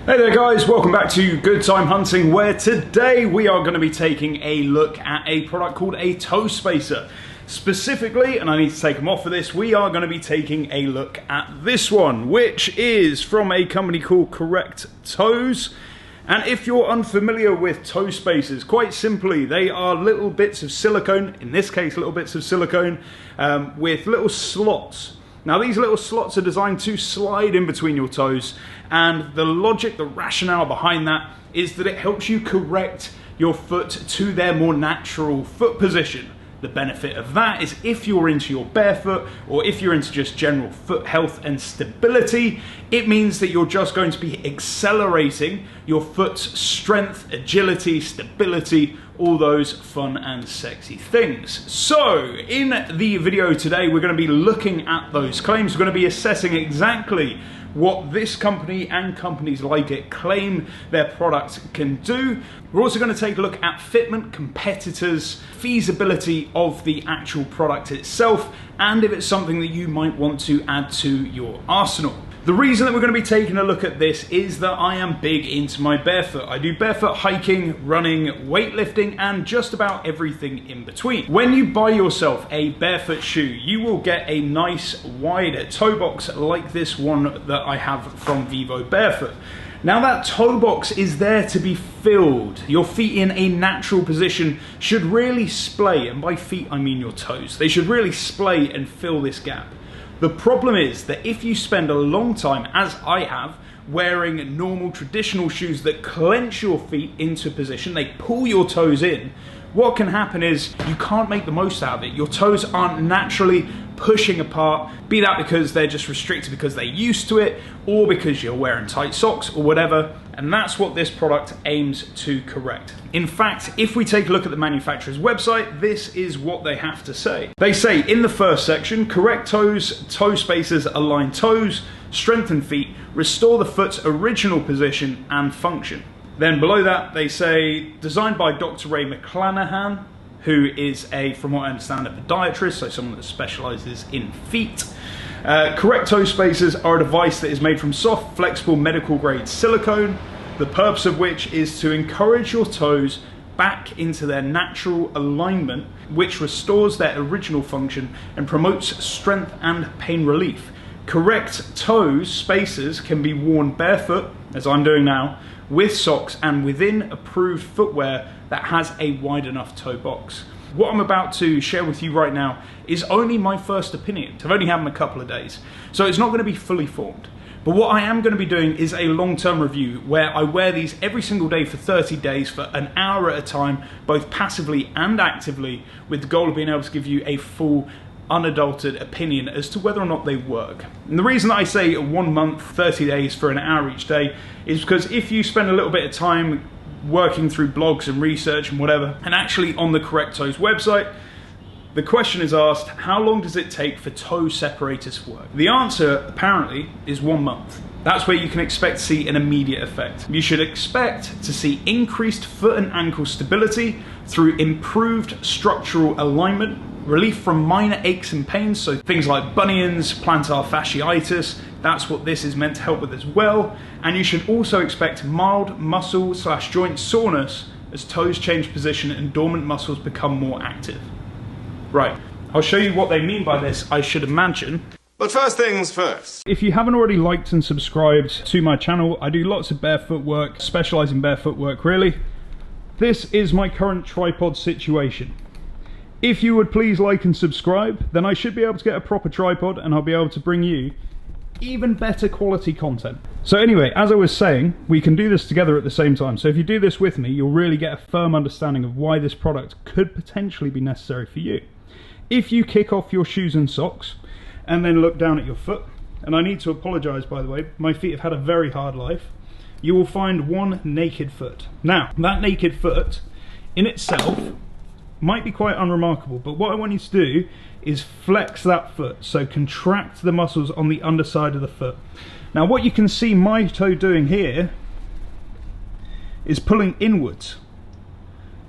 Hey there guys, welcome back to Good Time Hunting, where today we are going to be taking a look at a product called a toe spacer. Specifically, and I need to take them off for this, we are going to be taking a look at this one, which is from a company called Correct Toes. And if you're unfamiliar with toe spacers, quite simply, they are little bits of silicone, in this case little bits of silicone, with little slots. Now these little slots are designed to slide in between your toes, and the logic, the rationale behind that is that it helps you correct your foot to their more natural foot position. The benefit of that is if you're into your barefoot, or if you're into just general foot health and stability, it means that you're just going to be accelerating your foot's strength, agility, stability, all those fun and sexy things. So in the video today, we're going to be looking at those claims. We're going to be assessing exactly what this company and companies like it claim their product can do. We're also going to take a look at Fitment, competitors, feasibility of the actual product itself, and if it's something that you might want to add to your arsenal. The reason that we're going to be taking a look at this is that I am big into my barefoot. I do barefoot hiking, running, weightlifting, and just about everything in between. When you buy yourself a barefoot shoe, you will get a nice wide toe box like this one that I have from Vivo Barefoot. Now that toe box is there to be filled. Your feet in a natural position should really splay, and by feet I mean your toes. They should really splay and fill this gap. The problem is that if you spend a long time, as I have, wearing normal traditional shoes that clench your feet into position, they pull your toes in, what can happen is you can't make the most out of it. Your toes aren't naturally pushing apart, be that because they're just restricted because they're used to it, or because you're wearing tight socks or whatever, and that's what this product aims to correct. In fact, if we take a look at the manufacturer's website, this is what they have to say. They say in the first section, Correct Toes, toe spacers align toes, strengthen feet, restore the foot's original position and function. Then below that, they say, designed by Dr. Ray McClanahan, who is from what I understand, a podiatrist, so someone that specializes in feet. Correct toe spacers are a device that is made from soft, flexible, medical grade silicone, the purpose of which is to encourage your toes back into their natural alignment, which restores their original function and promotes strength and pain relief. Correct toes spacers can be worn barefoot, as I'm doing now, with socks and within approved footwear that has a wide enough toe box. What I'm about to share with you right now is only my first opinion. I've only had them a couple of days, so it's not going to be fully formed. But what I am going to be doing is a long-term review where I wear these every single day for 30 days for an hour at a time, both passively and actively, with the goal of being able to give you a full unadulterated opinion as to whether or not they work. And the reason that I say 1 month, 30 days for an hour each day is because if you spend a little bit of time working through blogs and research and whatever, and actually on the Correct Toes website, the question is asked, how long does it take for toe separators to work? The answer apparently is 1 month. That's where you can expect to see an immediate effect. You should expect to see increased foot and ankle stability through improved structural alignment, relief from minor aches and pains, so things like bunions, plantar fasciitis, that's what this is meant to help with as well. And you should also expect mild muscle/joint soreness as toes change position and dormant muscles become more active. Right, I'll show you what they mean by this, I should imagine. But first things first. If you haven't already liked and subscribed to my channel, I do lots of barefoot work, specialise in barefoot work really. This is my current tripod situation. If you would please like and subscribe, then I should be able to get a proper tripod and I'll be able to bring you even better quality content. So anyway, as I was saying, we can do this together at the same time. So if you do this with me, you'll really get a firm understanding of why this product could potentially be necessary for you. If you kick off your shoes and socks and then look down at your foot, and I need to apologise by the way, my feet have had a very hard life, you will find one naked foot. Now, that naked foot in itself might be quite unremarkable, but what I want you to do is flex that foot, so contract the muscles on the underside of the foot. Now what you can see my toe doing here is pulling inwards.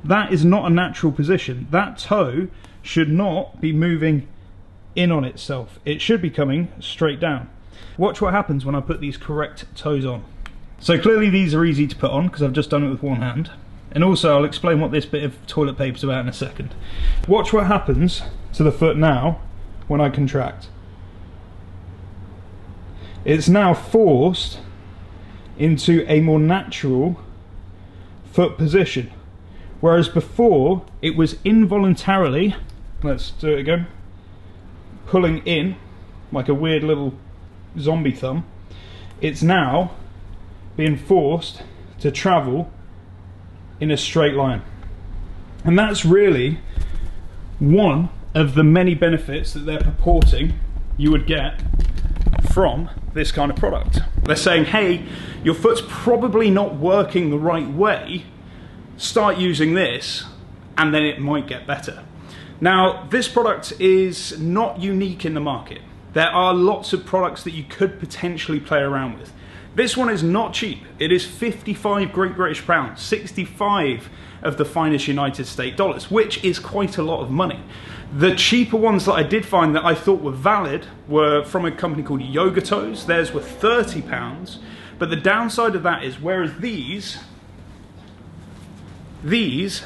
That is not a natural position. That toe should not be moving in on itself. It should be coming straight down. Watch what happens when I put these Correct Toes on. So clearly these are easy to put on because I've just done it with one hand. And also I'll explain what this bit of toilet paper is about in a second. Watch what happens to the foot now when I contract. It's now forced into a more natural foot position. Whereas before it was involuntarily, let's do it again, pulling in like a weird little zombie thumb. It's now being forced to travel in a straight line. And that's really one of the many benefits that they're purporting you would get from this kind of product. They're saying, hey, your foot's probably not working the right way, start using this and then it might get better. Now, this product is not unique in the market. There are lots of products that you could potentially play around with. This one is not cheap. It is 55 Great British pounds, 65 of the finest United States dollars, which is quite a lot of money. The cheaper ones that I did find that I thought were valid were from a company called Toes. Theirs were £30, but the downside of that is whereas these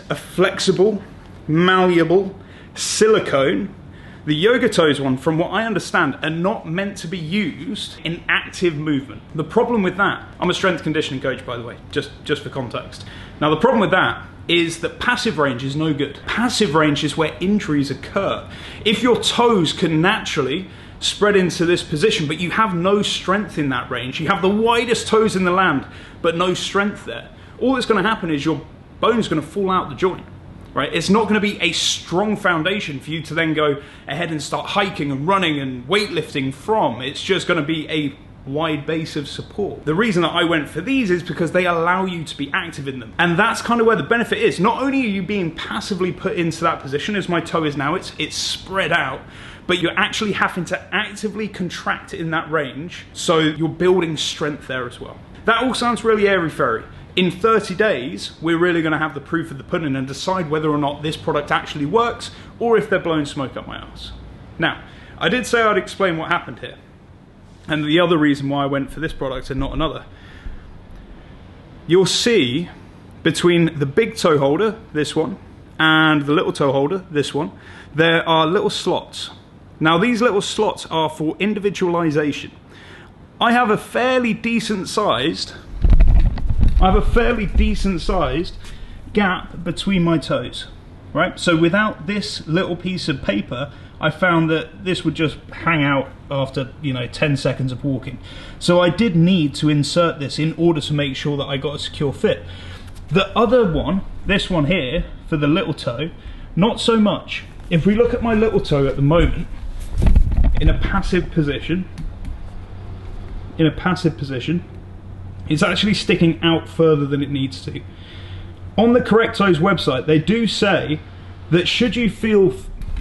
are flexible, malleable, silicone, the Toes one, from what I understand, are not meant to be used in active movement. The problem with that, I'm a strength conditioning coach by the way, just for context. Now the problem with that is that passive range is no good. Passive range is where injuries occur. If your toes can naturally spread into this position, but you have no strength in that range, you have the widest toes in the land, but no strength there, all that's gonna happen is your bone's gonna fall out the joint. Right? It's not going to be a strong foundation for you to then go ahead and start hiking and running and weightlifting from. It's just going to be a wide base of support. The reason that I went for these is because they allow you to be active in them. And that's kind of where the benefit is. Not only are you being passively put into that position as my toe is now, it's spread out, but you're actually having to actively contract in that range. So you're building strength there as well. That all sounds really airy-fairy. In 30 days, we're really going to have the proof of the pudding and decide whether or not this product actually works or if they're blowing smoke up my ass. Now, I did say I'd explain what happened here and the other reason why I went for this product and not another. You'll see between the big toe holder, this one, and the little toe holder, this one, there are little slots. Now, these little slots are for individualization. I have a fairly decent sized gap between my toes, right? So without this little piece of paper, I found that this would just hang out after, 10 seconds of walking. So I did need to insert this in order to make sure that I got a secure fit. The other one, this one here, for the little toe, not so much. If we look at my little toe at the moment, in a passive position, it's actually sticking out further than it needs to. On the Correct Toes website, they do say that should you feel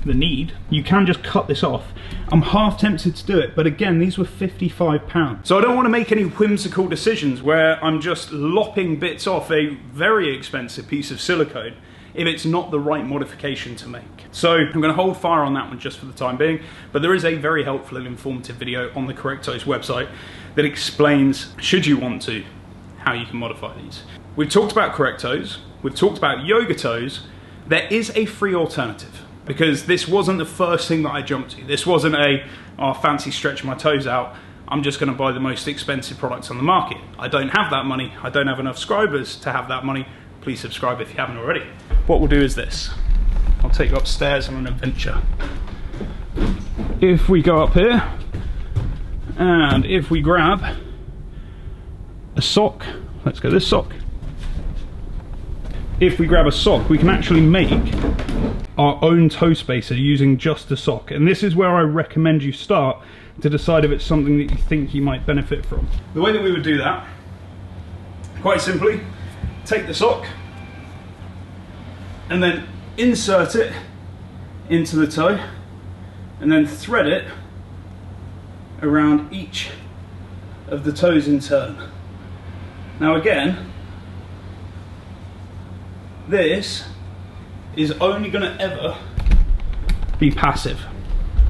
the need, you can just cut this off. I'm half tempted to do it, but again, these were £55. So I don't want to make any whimsical decisions where I'm just lopping bits off a very expensive piece of silicone if it's not the right modification to make. So I'm going to hold fire on that one just for the time being, but there is a very helpful and informative video on the Correct Toes website that explains, should you want to, how you can modify these. We've talked about Correct Toes, we've talked about Yoga Toes. There is a free alternative, because this wasn't the first thing that I jumped to. This wasn't fancy stretch my toes out, I'm just going to buy the most expensive products on the market. I don't have that money, I don't have enough subscribers to have that money. Please subscribe if you haven't already. What we'll do is this. I'll take you upstairs on an adventure. If we go up here, and if we grab a sock, let's go this sock. If we grab a sock, we can actually make our own toe spacer using just a sock. And this is where I recommend you start to decide if it's something that you think you might benefit from. The way that we would do that, quite simply, take the sock and then insert it into the toe and then thread it around each of the toes in turn. Now again, this is only going to ever be passive,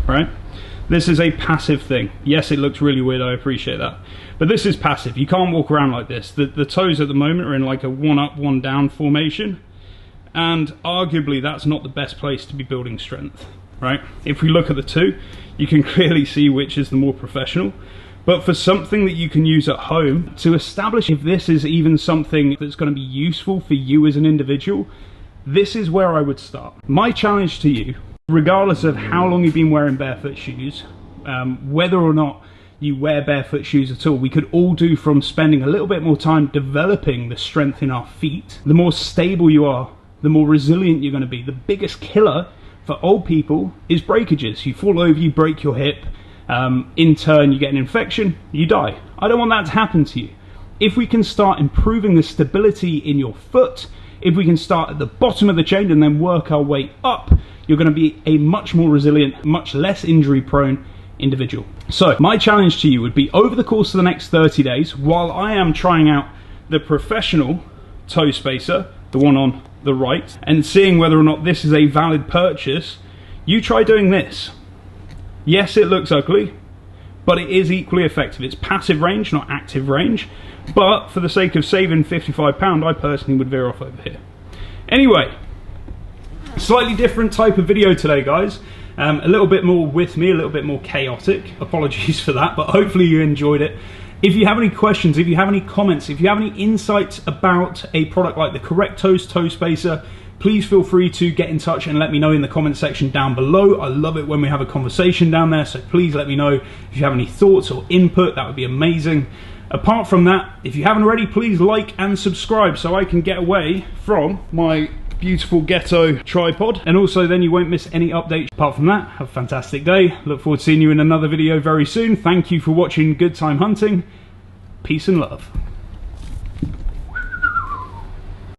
right? This is a passive thing. Yes, it looks really weird, I appreciate that. But this is passive. You can't walk around like this. The toes at the moment are in like a one up, one down formation. And arguably that's not the best place to be building strength, right? If we look at the two, you can clearly see which is the more professional. But for something that you can use at home, to establish if this is even something that's going to be useful for you as an individual, this is where I would start. My challenge to you, regardless of how long you've been wearing barefoot shoes, whether or not you wear barefoot shoes at all, we could all do from spending a little bit more time developing the strength in our feet. The more stable you are, the more resilient you're going to be. The biggest killer for old people is breakages. You fall over, you break your hip, in turn you get an infection, you die. I don't want that to happen to you. If we can start improving the stability in your foot, if we can start at the bottom of the chain and then work our way up, you're going to be a much more resilient, much less injury prone individual. So my challenge to you would be, over the course of the next 30 days, while I am trying out the professional toe spacer, the one on the right, and seeing whether or not this is a valid purchase, you try doing this. Yes, it looks ugly, but it is equally effective. It's passive range, not active range, but for the sake of saving £55, I personally would veer off over here. Anyway, slightly different type of video today, guys. A little bit more with me, a little bit more chaotic. Apologies for that, but hopefully you enjoyed it. If you have any questions, if you have any comments, if you have any insights about a product like the Correct Toes Toe Spacer, please feel free to get in touch and let me know in the comment section down below. I love it when we have a conversation down there, so please let me know if you have any thoughts or input. That would be amazing. Apart from that, if you haven't already, please like and subscribe so I can get away from my beautiful ghetto tripod, and also then you won't miss any updates. Apart from that, have a fantastic day. Look forward to seeing you in another video very soon. Thank you for watching Good Time Hunting. Peace and love.